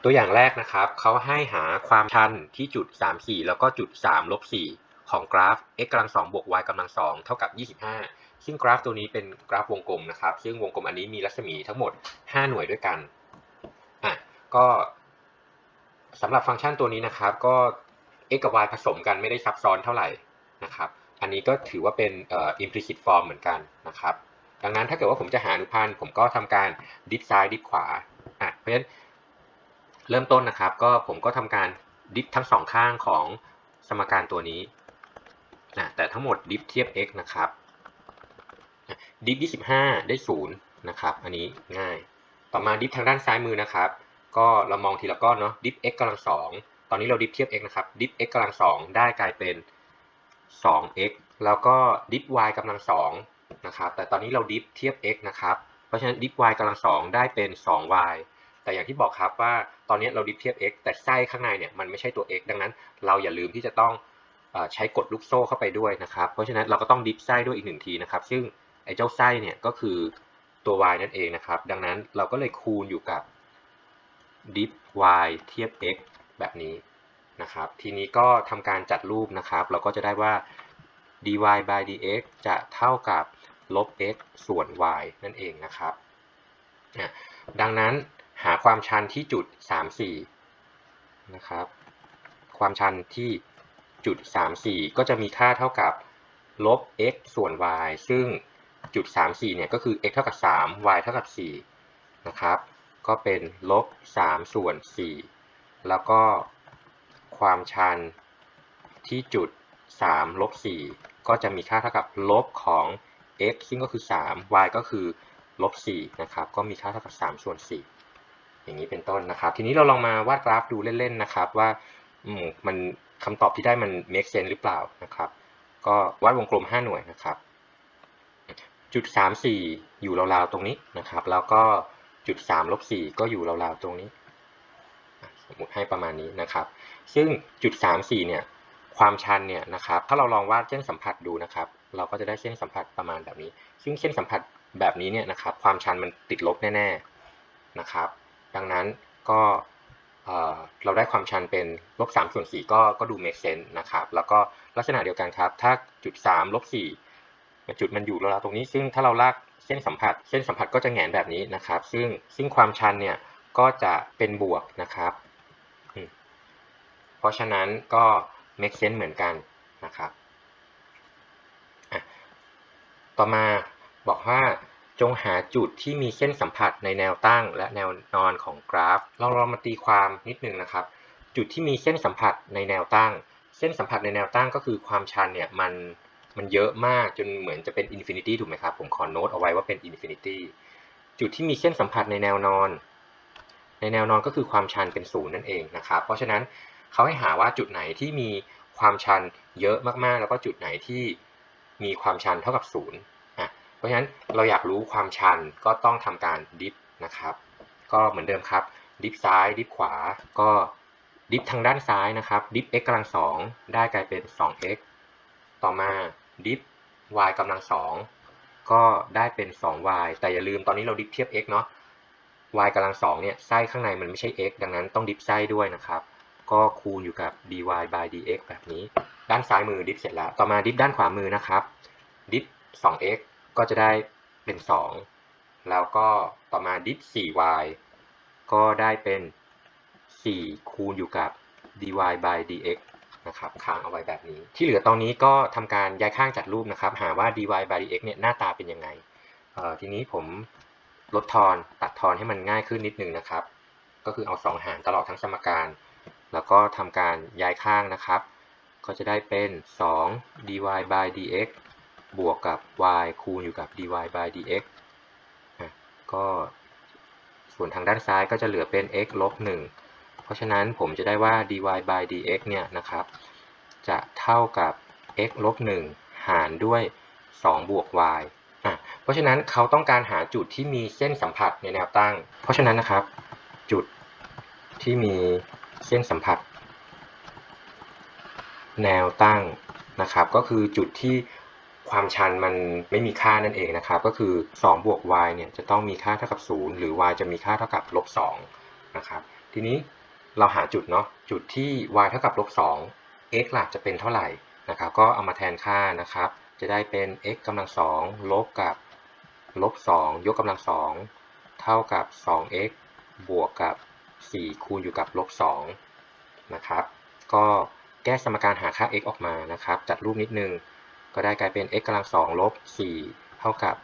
ตัวอย่างแรกนะครับเขาให้หาความชันที่จุด34แล้วก็จุด3ลบ4ของกราฟ x กำลัง2บวก y กำลัง2เท่ากับ25ซึ่งกราฟตัวนี้เป็นกราฟวงกลมนะครับซึ่งวงกลมอันนี้มีรัศมีทั้งหมด5หน่วยด้วยกันก็สำหรับฟังก์ชันตัวนี้นะครับก็ x กับ y ผสมกันไม่ได้ซับซ้อนเท่าไหร่นะครับอันนี้ก็ถือว่าเป็นimplicit form เหมือนกันนะครับดังนั้นถ้าเกิดว่าผมจะหาอนุพันธ์ผมก็ทำการดิฟซ้ายดิฟขวาเพราะฉะนั้นเริ่มต้นนะครับก็ผมก็ทำการดิฟทั้งสองข้างของสมการตัวนี้แต่ทั้งหมดดิฟเทียบ x นะครับดิฟ25ได้0นะครับอันนี้ง่ายต่อมาดิฟทางด้านซ้ายมือนะครับก็เรามองทีละก้อนเนาะดิฟ x กำลัง2ตอนนี้เราดิฟเทียบ x นะครับดิฟ x กำลัง2ได้กลายเป็น 2x แล้วก็ดิฟ y กำลัง2นะครับแต่ตอนนี้เราดิฟเทียบ x นะครับเพราะฉะนั้นดิฟ y กำลัง2ได้เป็น 2y แต่อย่างที่บอกครับว่าตอนนี้เราดิฟเทียบ x แต่ไส้ข้างในเนี่ยมันไม่ใช่ตัว x ดังนั้นเราอย่าลืมที่จะต้องใช้กฎลูกโซ่เข้าไปด้วยนะครับเพราะฉะนั้นเราก็ต้องดิฟไส้ด้วยอีก1ทีนะครับซึ่งไอ้เจ้าไส้เนี่ยก็คือตัว y นั่นเองนะครับดังนั้นเราก็เลยคูณอยู่กับ diff y เทียบ x แบบนี้นะครับทีนี้ก็ทำการจัดรูปนะครับเราก็จะได้ว่า dy by dx จะเท่ากับลบ x ส่วน y นั่นเองนะครับดังนั้นหาความชันที่จุด34นะครับความชันที่จุด34ก็จะมีค่าเท่ากับลบ x ส่วน y ซึ่งจุด34เนี่ยก็คือ x เท่ากับ3 y เท่ากับ4นะครับก็เป็นลบ3ส่วน4แล้วก็ความชันที่จุด3ลบ4ก็จะมีค่าเท่ากับลบของ x ซึ่งก็คือ3 y ก็คือลบ4นะครับก็มีค่าเท่ากับ3ส่วน4อย่างนี้เป็นต้นนะครับทีนี้เราลองมาวาดกราฟดูเล่นๆนะครับว่ามันคำตอบที่ได้มัน make sense หรือเปล่านะครับก็วาดวงกลม5หน่วยนะครับจุด34อยู่ราวๆตรงนี้นะครับแล้วก็จุด3ลบ4ก็อยู่ราวๆตรงนี้สมมติให้ประมาณนี้นะครับซึ่งจุด34เนี่ยความชันเนี่ยนะครับถ้าเราลองวาดเส้นสัมผัสดูนะครับเราก็จะได้เส้นสัมผัสประมาณแบบนี้ซึ่งเส้นสัมผัสแบบนี้เนี่ยนะครับความชันมันติดลบแน่ๆนะครับดังนั้นก็เราได้ความชันเป็นลบ3ส่วน4ก็ดู make sense นะครับแล้วก็ลักษณะเดียวกันครับถ้าจุด3ลบ4จุดมันอยู่ราวๆตรงนี้ซึ่งถ้าเราลากเส้นสัมผัสก็จะแหงนแบบนี้นะครับซึ่งความชันเนี่ยก็จะเป็นบวกนะครับเพราะฉะนั้นก็ make sense เหมือนกันนะครับต่อมาบอกว่าจงหาจุดที่มีเส้นสัมผัสในแนวตั้งและแนวนอนของกราฟเรามาตีความนิดนึงนะครับจุดที่มีเส้นสัมผัสในแนวตั้งเส้นสัมผัสในแนวตั้งก็คือความชันเนี่ยมันเยอะมากจนเหมือนจะเป็นอินฟินิตี้ถูกไหมครับผมขอโน้ตเอาไว้ว่าเป็นอินฟินิตี้จุดที่มีเส้นสัมผัสในแนวนอนก็คือความชันเป็น0นั่นเองนะครับเพราะฉะนั้นเขาให้หาว่าจุดไหนที่มีความชันเยอะมากๆแล้วก็จุดไหนที่มีความชันเท่ากับ0เพราะฉะนั้นเราอยากรู้ความชันก็ต้องทำการดิฟนะครับก็เหมือนเดิมครับดิฟซ้ายดิฟขวาก็ดิฟทางด้านซ้ายนะครับดิฟ x กำลัง2ได้กลายเป็น 2x ต่อมาดิฟ y กำลัง2ก็ได้เป็น 2y แต่อย่าลืมตอนนี้เราดิฟเทียบ x เนาะ y กำลัง2เนี่ยไส้ข้างในมันไม่ใช่ x ดังนั้นต้องดิฟไส้ด้วยนะครับก็คูณอยู่กับ dy by dx แบบนี้ด้านซ้ายมือดิฟเสร็จแล้วต่อมาดิฟด้านขวามือนะครับดิฟ 2x ก็จะได้เป็น2แล้วก็ต่อมาดิฟ 4y ก็ได้เป็น4คูณอยู่กับ dy by dx นะครับค้างเอาไว้แบบนี้ที่เหลือตอนนี้ก็ทำการย้ายข้างจัดรูปนะครับหาว่า dy by dx เนี่ยหน้าตาเป็นยังไงทีนี้ผมลดทอนตัดทอนให้มันง่ายขึ้นนิดนึงนะครับก็คือเอา2หารตลอดทั้งสมการแล้วก็ทำการย้ายข้างนะครับก็จะได้เป็น2 dy by dx บวกกับ y คูณอยู่กับ dy by dx ก็ส่วนทางด้านซ้ายก็จะเหลือเป็น x ลบ1เพราะฉะนั้นผมจะได้ว่า dy by dx เนี่ยนะครับจะเท่ากับ x ลบ1หารด้วย2บวก y เพราะฉะนั้นเขาต้องการหาจุดที่มีเส้นสัมผัสในแนวตั้งเพราะฉะนั้นนะครับจุดที่มีเส้นสัมผัสแนวตั้งนะครับก็คือจุดที่ความชันมันไม่มีค่านั่นเองนะครับก็คือ2บวก y เนี่ยจะต้องมีค่าเท่ากับ0หรือ y จะมีค่าเท่ากับลบ2 นะครับทีนี้เราหาจุดเนาะจุดที่ y เท่ากับลบ2 x ล่ะจะเป็นเท่าไหร่นะครับก็เอามาแทนค่านะครับจะได้เป็น x กำลัง2ลบกับลบ2ยกกำลัง2เท่ากับ 2x บวกกับ4คูณอยู่กับลบ2นะครับก็แก้สมการหาค่า x ออกมานะครับจัดรูปนิดนึงก็ได้กลายเป็น x กำลัง2ลบ4เท่ากับ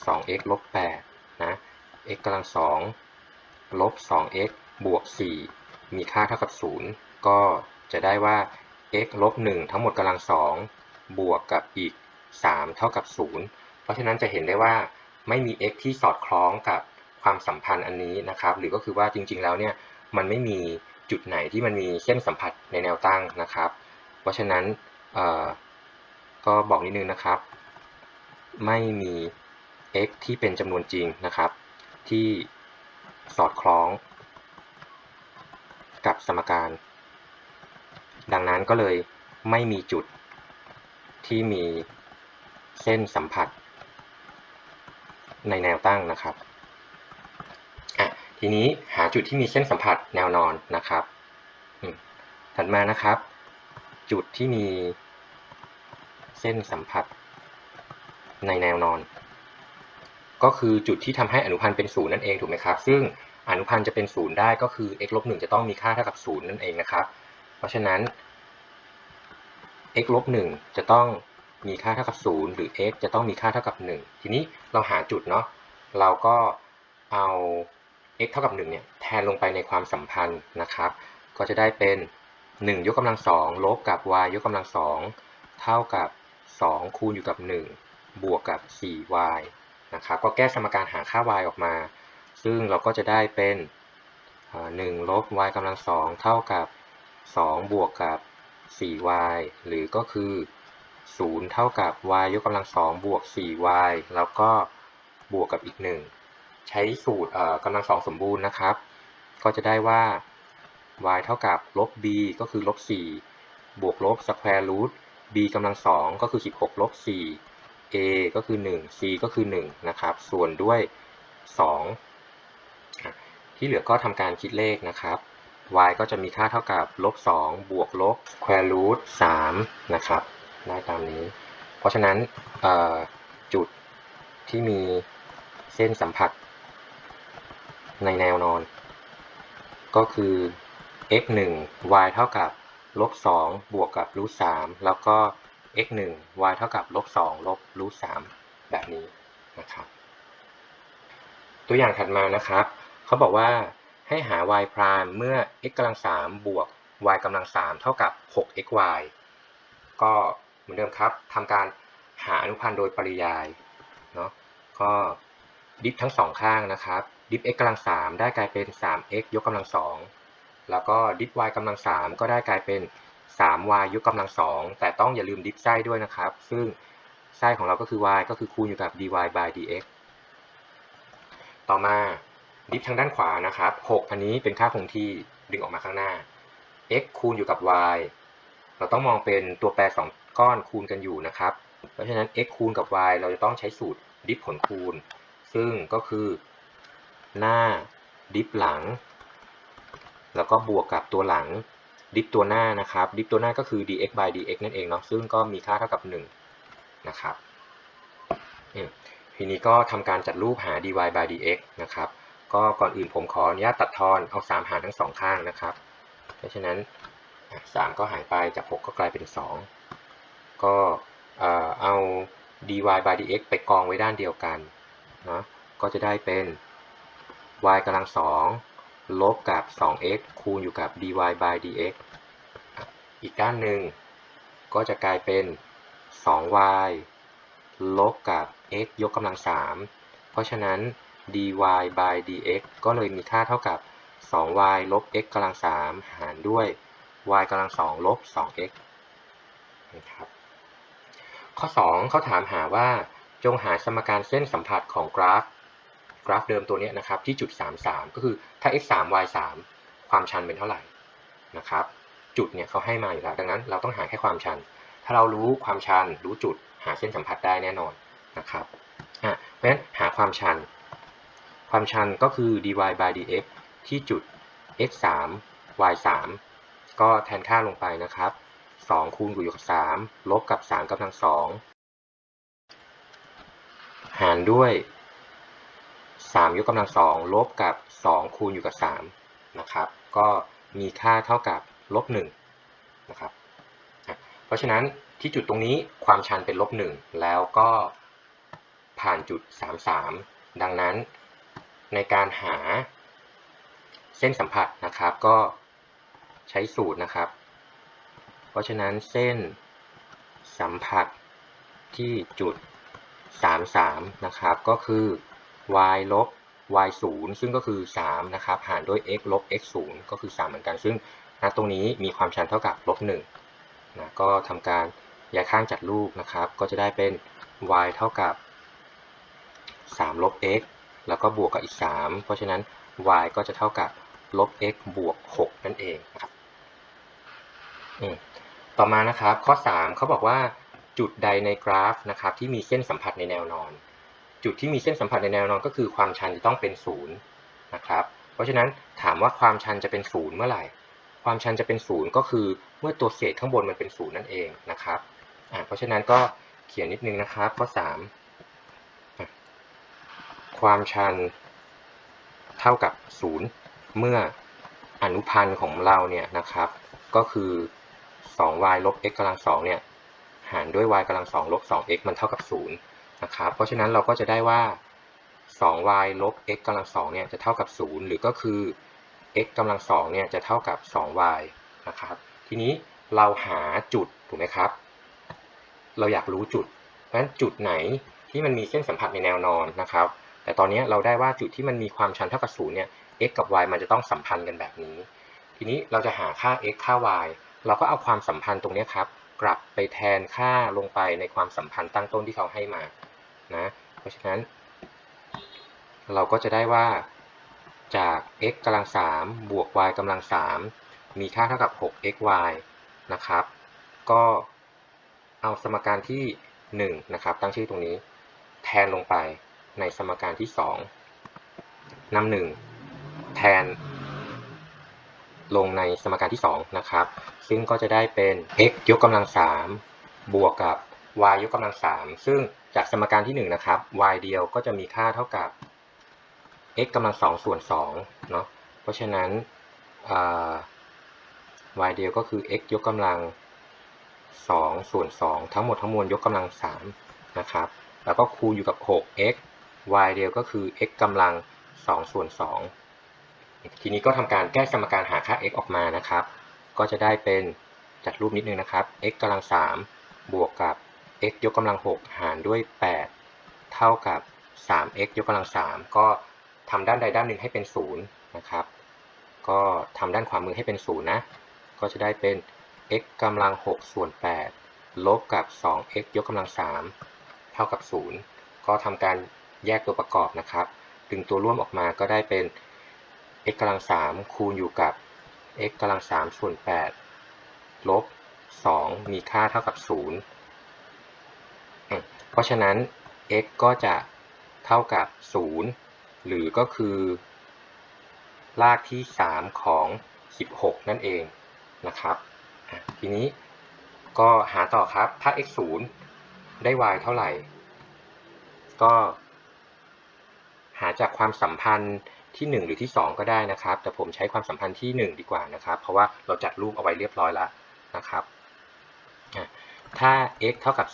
2x ลบ8นะ x กำลัง2ลบ 2x บวก4มีค่าเท่ากับ0ก็จะได้ว่า x ลบ1ทั้งหมดกำลัง2บวกกับอีก3เท่ากับ0เพราะฉะนั้นจะเห็นได้ว่าไม่มี x ที่สอดคล้องกับความสัมพันธ์อันนี้นะครับหรือก็คือว่าจริงๆแล้วเนี่ยมันไม่มีจุดไหนที่มันมีเส้นสัมผัสในแนวตั้งนะครับเพราะฉะนั้นก็บอกนิดนึงนะครับไม่มี x ที่เป็นจำนวนจริงนะครับที่สอดคล้องกับสมการดังนั้นก็เลยไม่มีจุดที่มีเส้นสัมผัสในแนวตั้งนะครับทีนี้หาจุดที่มีเส้นสัมผัสแนวนอนนะครับถัดมานะครับจุดที่มีเส้นสัมผัสในแนวนอนก็คือจุดที่ทำให้อนุพันธ์เป็น0นั่นเองถูกไหมครับซึ่งอนุพันธ์จะเป็น0ได้ก็คือ x ลบ1จะต้องมีค่าเท่ากับ0นั่นเองนะครับเพราะฉะนั้น x ลบ1จะต้องมีค่าเท่ากับ0หรือ x จะต้องมีค่าเท่ากับ1ทีนี้เราหาจุดเนาะเราก็เอา x เท่ากับ1เนี่ยแทนลงไปในความสัมพันธ์นะครับก็จะได้เป็น1ยกกำลัง2ลบกับ y ยกกำลัง2เท่ากับ2คูณอยู่กับ1บวกกับ 4y นะครับก็แก้สมการหาค่า y ออกมาซึ่งเราก็จะได้เป็น1ลบ y กำลัง2เท่ากับ2บวกกับ 4y หรือก็คือ0เท่ากับ y ยกกำลัง2บวก 4y แล้วก็บวกกับอีก1ใช้สูตรกำลัง2สมบูรณ์นะครับก็จะได้ว่า y เท่ากับลบ b ก็คือลบ4บวกลบ square root b กำลัง2ก็คือ16ลบ4 a ก็คือ1 c ก็คือ1นะครับส่วนด้วย2ที่เหลือก็ทำการคิดเลขนะครับ y ก็จะมีค่าเท่ากับลบ2บวกลบ square root 3นะครับได้ตามนี้เพราะฉะนั้นจุดที่มีเส้นสัมผัสในแนวนอนก็คือ x 1 y เท่ากับลบ2บวกกับรูท3แล้วก็ x 1 y เท่ากับลบ2ลบรูท3แบบนี้นะครับตัวอย่างถัดมานะครับเขาบอกว่าให้หา y พรามเมื่อ x กำลัง3บวก y กำลัง3เท่ากับ 6xy ก็เหมือนเดิมครับทำการหาอนุพันธ์โดยปริยายเนาะก็ดิฟทั้งสองข้างนะครับดิฟ x กำลัง3ได้กลายเป็น 3x ยกกำลัง2แล้วก็ดิฟ y กำลัง3ก็ได้กลายเป็น 3y ยกกำลัง2แต่ต้องอย่าลืมดิฟไส้ด้วยนะครับซึ่งไส้ของเราก็คือ y ก็คือคูณอยู่กับ dy by dx ต่อมาดิฟทางด้านขวานะครับ6อันนี้เป็นค่าคงที่ดึงออกมาข้างหน้า x คูณอยู่กับ y เราต้องมองเป็นตัวแปร2ก้อนคูณกันอยู่นะครับเพราะฉะนั้น x คูณกับ y เราจะต้องใช้สูตรดิฟผลคูณซึ่งก็คือหน้าดิฟหลังแล้วก็บวกกับตัวหลังดิฟตัวหน้านะครับดิฟตัวหน้าก็คือ dx by dx นั่นเองเนาะซึ่งก็มีค่าเท่ากับ1นะครับทีนี้ก็ทำการจัดรูปหา dy by dx นะครับก็ก่อนอื่นผมขออนุญาตตัดทอนเอา3หารทั้งสองข้างนะครับเพราะฉะนั้น3ก็หายไปจาก6ก็กลายเป็น2ก็เอา dy by dx ไปกองไว้ด้านเดียวกันเนาะก็จะได้เป็น y กำลัง2ลบกับ 2x คูณอยู่กับ dy by dx อีกด้านหนึ่งก็จะกลายเป็น 2y ลบกับ x ยกกำลัง3เพราะฉะนั้น dy by dx ก็เลยมีค่าเท่ากับ 2y ลบ x กำลัง3หารด้วย y กำลัง2ลบ 2x นะครับข้อ2เขาถามหาว่าจงหาสมการเส้นสัมผัสของกราฟเดิมตัวนี้นะครับที่จุด33ก็คือถ้า x 3 y 3ความชันเป็นเท่าไหร่นะครับจุดเนี่ยเขาให้มาอยู่แล้วดังนั้นเราต้องหาแค่ความชันถ้าเรารู้ความชันรู้จุดหาเส้นสัมผัสได้แน่นอนนะครับเพราะฉะนั้นหาความชันก็คือ dy by dx ที่จุด x 3 y 3ก็แทนค่าลงไปนะครับ2คูณอยู่กับ3ลบกับ3กำลัง2หารด้วย3ยกกำลัง2ลบกับ2คูณอยู่กับ3นะครับก็มีค่าเท่ากับลบ1นะครับเพราะฉะนั้นที่จุดตรงนี้ความชันเป็นลบ1แล้วก็ผ่านจุด33ดังนั้นในการหาเส้นสัมผัสนะครับก็ใช้สูตรนะครับเพราะฉะนั้นเส้นสัมผัสที่จุด33นะครับก็คือ y ลบ y 0ซึ่งก็คือ3นะครับหารด้วย x ลบ x 0ก็คือ3เหมือนกันซึ่งณตรงนี้มีความชันเท่ากับลบ1นะก็ทำการย้ายข้างจัดรูปนะครับก็จะได้เป็น y เท่ากับ3ลบ x แล้วก็บวกกับอีก3เพราะฉะนั้น y ก็จะเท่ากับลบ x บวก6นั่นเองนะครับต่อมานะครับข้อ3เขาบอกว่าจุดใดในกราฟนะครับที่มีเส้นสัมผัสในแนวนอนจุดที่มีเส้นสัมผัสในแนวนอนก็คือความชันจะต้องเป็น0นะครับเพราะฉะนั้นถามว่าความชันจะเป็น0เมื่อไหร่ความชันจะเป็น0ก็คือเมื่อตัวเศษข้างบนมันเป็น0นั่นเองนะครับเพราะฉะนั้นก็เขียนนิดนึงนะครับข้อ3ความชันเท่ากับ0เมื่ออนุพันธ์ของเราเนี่ยนะครับก็คือ2y ลบ x กำลัง2เนี่ยหารด้วย y กำลัง2ลบ 2x มันเท่ากับ0นะครับเพราะฉะนั้นเราก็จะได้ว่า 2y ลบ x กำลัง2เนี่ยจะเท่ากับ0หรือก็คือ x กำลัง2เนี่ยจะเท่ากับ 2y นะครับทีนี้เราหาจุดถูกไหมครับเราอยากรู้จุดเพราะฉะนั้นจุดไหนที่มันมีเส้นสัมผัสในแนวนอนนะครับแต่ตอนนี้เราได้ว่าจุดที่มันมีความชันเท่ากับ0เนี่ย x กับ y มันจะต้องสัมพันธ์กันแบบนี้ทีนี้เราจะหาค่า x ค่า y เราก็เอาความสัมพันธ์ตรงนี้ครับกลับไปแทนค่าลงไปในความสัมพันธ์ตั้งต้นที่เขาให้มานะเพราะฉะนั้นเราก็จะได้ว่าจาก x กำลัง3บวก y กำลัง3มีค่าเท่ากับ 6xy นะครับก็เอาสมการที่1นะครับตั้งชื่อตรงนี้แทนลงไปในสมการที่2นำ1แทนลงในสมการที่2นะครับซึ่งก็จะได้เป็น x ยกกำลัง3บวกกับ y ยกกำลัง3ซึ่งจากสมการที่1นะครับ y เดียวก็จะมีค่าเท่ากับ x กำลัง2ส่วน2เนาะเพราะฉะนั้นy เดียวก็คือ x ยกกำลัง2ส่วน2ทั้งหมดทั้งมวลยกกำลัง3นะครับแล้วก็คูณอยู่กับ 6x y เดียวก็คือ x กำลัง2ส่วน2ทีนี้ก็ทำการแก้สมการหาค่า x ออกมานะครับก็จะได้เป็นจัดรูปนิดนึงนะครับ x กำลัง3บวกกับ x ยกกำลัง6หารด้วย8เท่ากับ 3x ยกกำลัง3ก็ทำด้านใดด้านหนึ่งให้เป็น0นะครับก็ทำด้านขวามือให้เป็น0นะก็จะได้เป็น x กำลัง6ส่วน8ลบกับ 2x ยกกำลัง3เท่ากับ0ก็ทำการแยกตัวประกอบนะครับดึงตัวร่วมออกมาก็ได้เป็น x กำลัง3คูณอยู่กับ x กำลัง3ส่วน8ลบ2มีค่าเท่ากับ0เพราะฉะนั้น x ก็จะเท่ากับ0หรือก็คือรากที่3ของ16นั่นเองนะครับทีนี้ก็หาต่อครับถ้า x 0ได้ y เท่าไหร่ก็หาจากความสัมพันธ์ที่1หรือที่2ก็ได้นะครับแต่ผมใช้ความสัมพันธ์ที่1ดีกว่านะครับเพราะว่าเราจัดรูปเอาไว้เรียบร้อยแล้วนะครับถ้า x เท่ากับ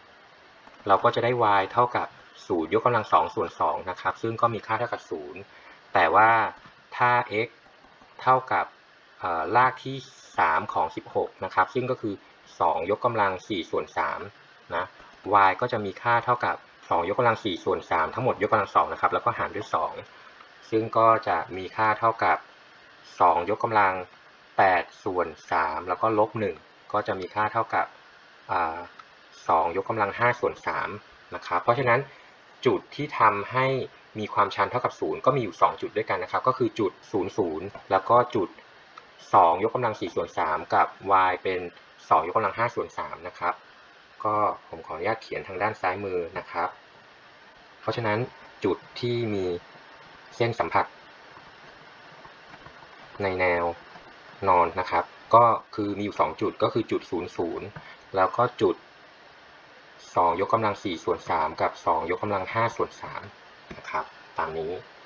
0เราก็จะได้ y เท่ากับ0ยกกำลัง2ส่วน2นะครับซึ่งก็มีค่าเท่ากับ0แต่ว่าถ้า x เท่ากับรากที่3ของ16นะครับซึ่งก็คือ2ยกกำลัง4ส่วน3นะ y ก็จะมีค่าเท่ากับ2ยกกำลัง4ส่วน3ทั้งหมดยกกำลัง2นะครับแล้วก็หารด้วย2ซึ่งก็จะมีค่าเท่ากับ2ยกกำลัง8ส่วน3แล้วก็ลบ1ก็จะมีค่าเท่ากับ2ยกกำลัง5ส่วน3นะครับเพราะฉะนั้นจุดที่ทำให้มีความชันเท่ากับ0ก็มีอยู่2จุดด้วยกันนะครับก็คือจุด00แล้วก็จุด2ยกกำลัง4ส่วน3กับ y เป็น2ยกกำลัง5ส่วน3นะครับก็ผมขออนุญาตเขียนทางด้านซ้ายมือนะครับเพราะฉะนั้นจุดที่มีเส้นสัมผัส ในแนวนอนนะครับก็คือมีอยู่2จุดก็คือจุด00แล้วก็จุด2 ยกกำลัง4 ส่วน 3กับ2 ยกกำลัง5 ส่วน 3นะครับตามนี้